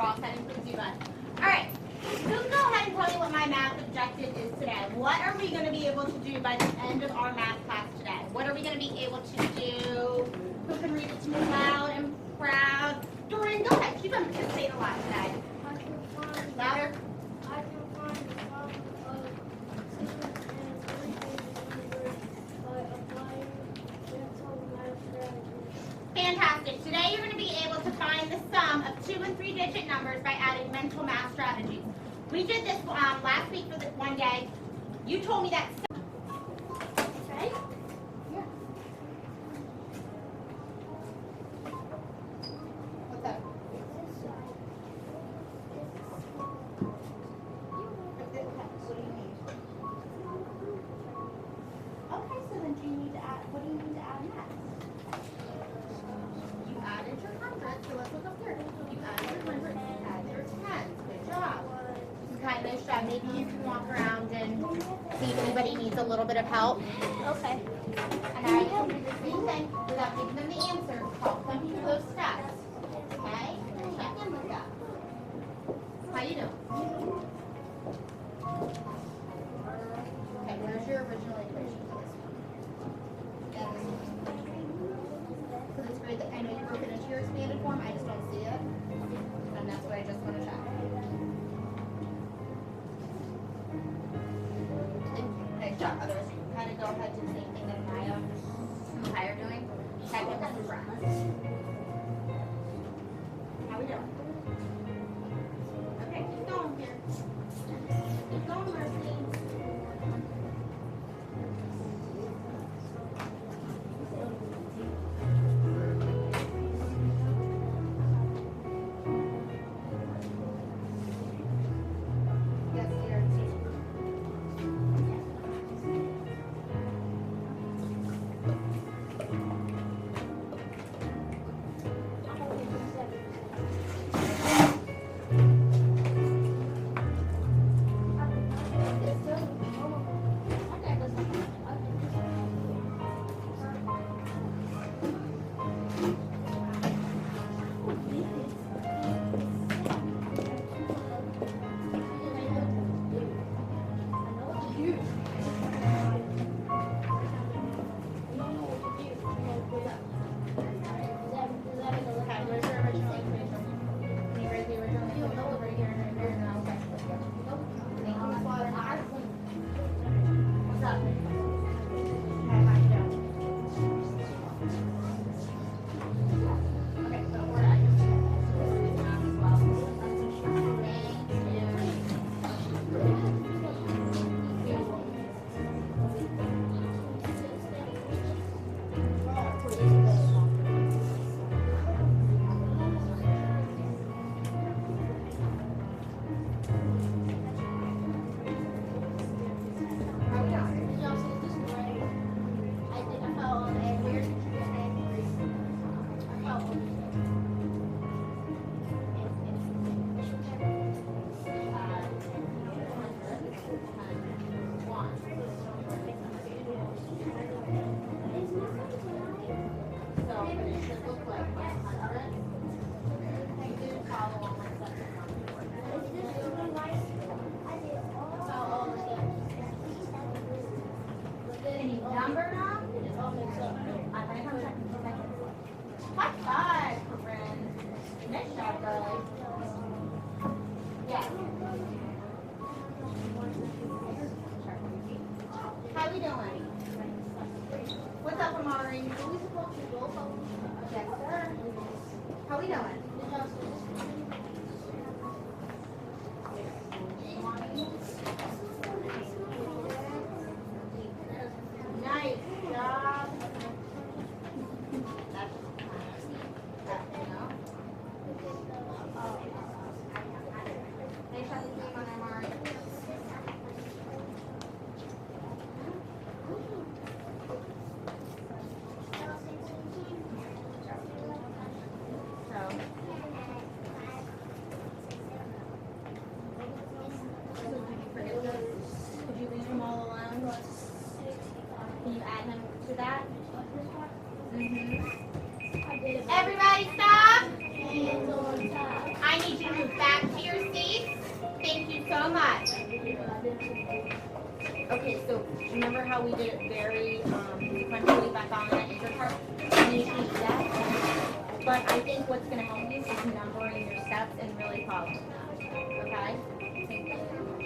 cross, that includes you guys. All right, who can go ahead and tell me what my math objective is today? What are we going to be able to do by the end of our math class today? What are we going to be able to do? Who can read it to me loud and proud? Dorian, go ahead. Keep them just say it aloud today. Louder. I can find the sum of 2 and 3 numbers by applying mental math strategies. Fantastic. Today you're going to be able to find the sum of 2 and 3 digit numbers by adding mental math strategies. We did this last week for this one day. You told me that. Okay? Yeah. What's up? What do you need? Okay, so then do you need to add, what do you need to add next? You added your hundreds, so let's look up here. You added your hundreds, you added your tens. Good job. Okay, nice job. Maybe you can walk around and see if anybody needs a little bit of help. Okay. And now you can do the same thing without giving them the answer. Help them through those steps. Okay? Check in with them. How you doing? Okay, where's your original equation for this one? Because it's great that I know you broke it into your expanded form, I just don't see it. And that's what I just want to check. Nice job. Otherwise, you can kind of go ahead and do the same thing that Maya and Kai are doing. Check in with the breath. How we doing? Okay, keep going here. Keep going, Mercy. Yes, dear. Okay, where's your original equation? Can you write the original equation over here and right here? No, okay. Thank you, Miss Water. What's up? Okay, how you doing? Okay, so we're at your math as well. Thank you. How we doing? Where did you get angry? So it should look like 100. You did follow on my second Any number now? I'm gonna come check in a second. High five, Corinne. Nice job, girlie. Yeah. How we doing? What's up, Amari? Yes, sir. How we doing? Nice job. That's Nice job on Amari. Did you leave them all alone? Can you add him to that? Everybody stop! I need you to move so much. Okay, so remember how we did it very sequentially by following that anchor chart? You can do that. But I think what's going to help you is numbering your steps and really following that. Okay?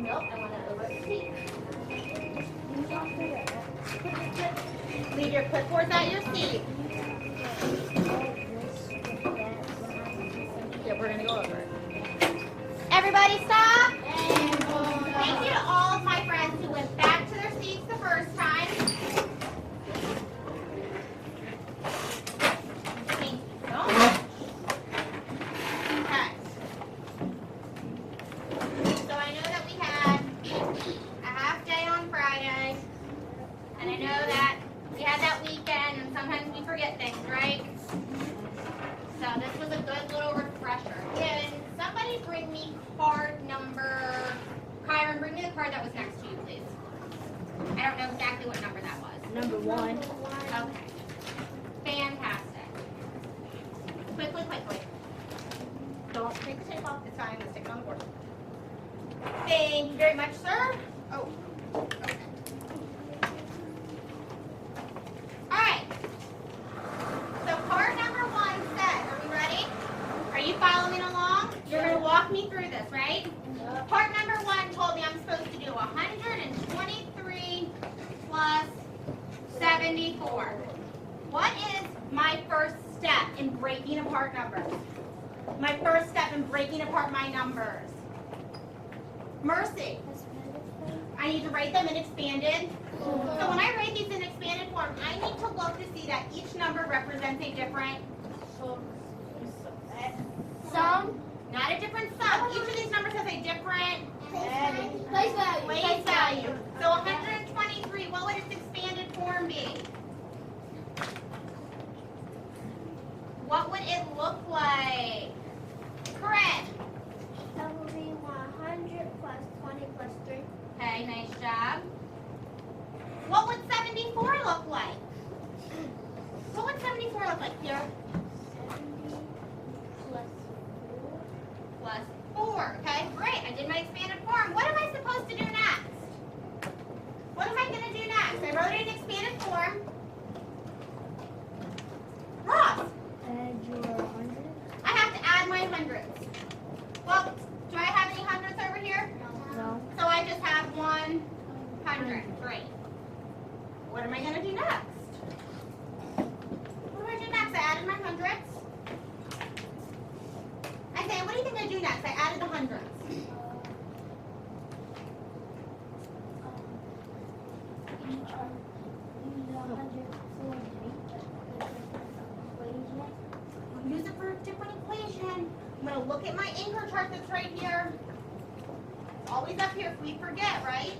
Nope, I want to overspeak. Leave your clipboards at your seat. Yeah, we're going to go over it. Everybody stop. Thank you to all of my friends who went back to their seats the first time. Thank you so much. Okay. So I know that we had a half day on Friday, and I know that we had that weekend, and sometimes we forget things, right? So this was a good little refresher. Can somebody bring me card number? Kyron, bring me the card that was next to you, please. I don't know exactly what number that was. Number 1. Okay. Fantastic. Quickly. Don't take the tape off. It's fine. Let's stick it on the board. Thank you very much, sir. Oh. Okay. All right. So card number 1 says, are we ready? Are you following along? You're going to walk me through this, right? Part number 1 told me I'm supposed to do 123 plus 74. What is my first step in breaking apart numbers? My first step in breaking apart my numbers. Mercy. I need to write them in expanded. So when I write these in expanded form, I need to look to see that each number represents a different sum. Not a different sum. Each of these numbers has a different Place value. place value. So 123, what would its expanded form be? What would it look like? Corinne. That will be 100 plus 20 plus 3. Okay, nice job. What would 74 look like? What would 74 look like here? 70 plus 4. Plus 4. Okay, great. I did my expanded form. What am I supposed to do next? What am I going to do next? I wrote it in expanded form. Ross. Add your 100. I have to add my hundreds. Well, do I have any hundreds over here? No. So I just have 100. Great. What am I going to do next? What do I do next? I added my hundreds. I say, what do you think I do next? I added the hundreds. Use it for a different equation. I'm going to look at my anchor chart that's right here. It's always up here if we forget, right?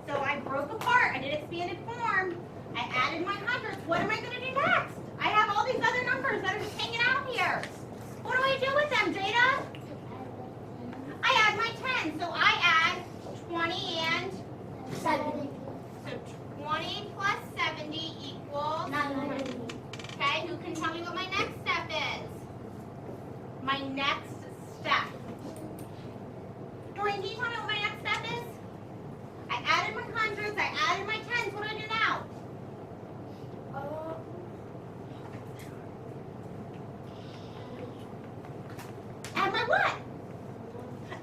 So I broke apart. I did expanded form. I added my hundreds. What am I going to do next? I have all these other numbers that are just hanging out here. What do I do with them, Jada? I add my 10. So I add 20 and 70. so 20 plus 70 equals 900. Okay, who can tell me what my next step is? My next step. Doreen, can you tell me what my next step is? I added my hundreds, I added my tens. What do I do now? Add my what?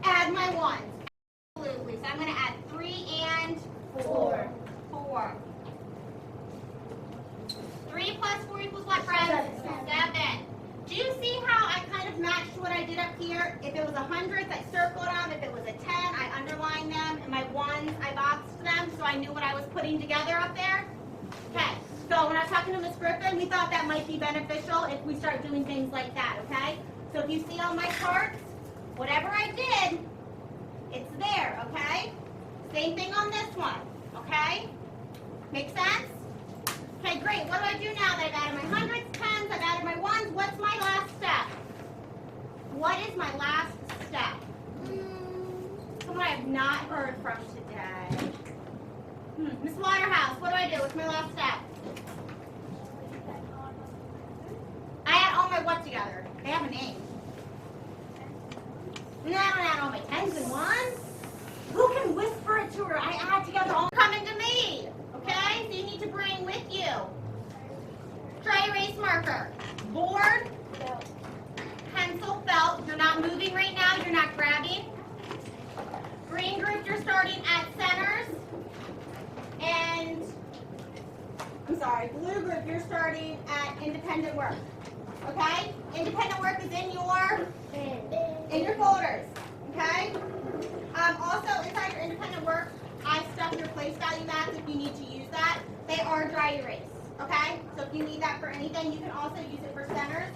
Add my ones. Absolutely. So I'm going to add 3 and 4. 4. 3 plus 4 equals what, friends? 7. Do you see how I kind of matched what I did up here? If it was a hundreds, I circled them. If it was a 10, I underlined them. And my ones, I boxed them so I knew what I was putting together up there. Okay. So when I was talking to Miss Griffin, we thought that might be beneficial if we start doing things like that, okay? So if you see on my charts, whatever I did, it's there, okay? Same thing on this one, okay? Make sense? Okay, great. What do I do now that I've added my hundreds, tens, I've added my ones? What's my last step? What is my last step? Someone I have not heard from today. Miss Waterhouse, what do I do? What's my last step? I add all my what together? They have a name. No, I don't add all my tens and ones. base marker. Board, pencil, felt. You're not moving right now. You're not grabbing. Green group, you're starting at centers. And, I'm sorry, blue group, you're starting at independent work. Okay? Independent work is in your folders. Okay? Also, inside your independent work, I stuck your place value maps if you need to use that. They are dry erase. Okay? So if you need that for anything, you can also use it for centers.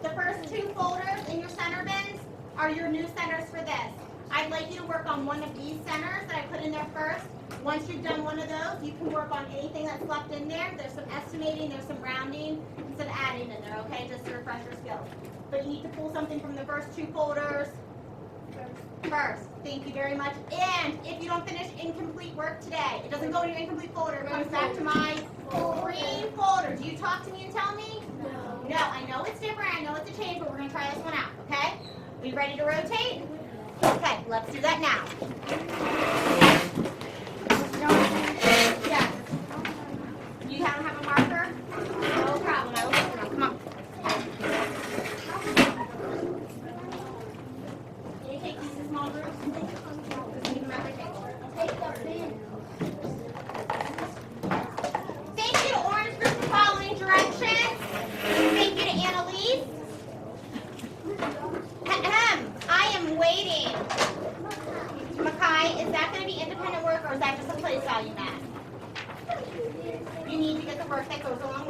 The first two folders in your center bins are your new centers for this. I'd like you to work on one of these centers that I put in there first. Once you've done one of those, you can work on anything that's left in there. There's some estimating, there's some rounding, and some adding in there, okay, just to refresh your skills. But you need to pull something from the first two folders first. Thank you very much. And if you don't finish incomplete work today, it doesn't go in your incomplete folder. It comes back to my green folder. Do you talk to me and tell me? No. No, I know it's different. I know it's a change, but we're going to try this one out, okay? Are you ready to rotate? Okay, let's do that now. Yes. You don't have a marker? No problem. I will put it on. Come on. Can you take these in small groups? Leave them at the table. Thank you to Orange Group for following directions. Thank you to Annalise. I am waiting. Makai, is that going to be independent work or is that just a place value map? You need to get the work that goes along with it.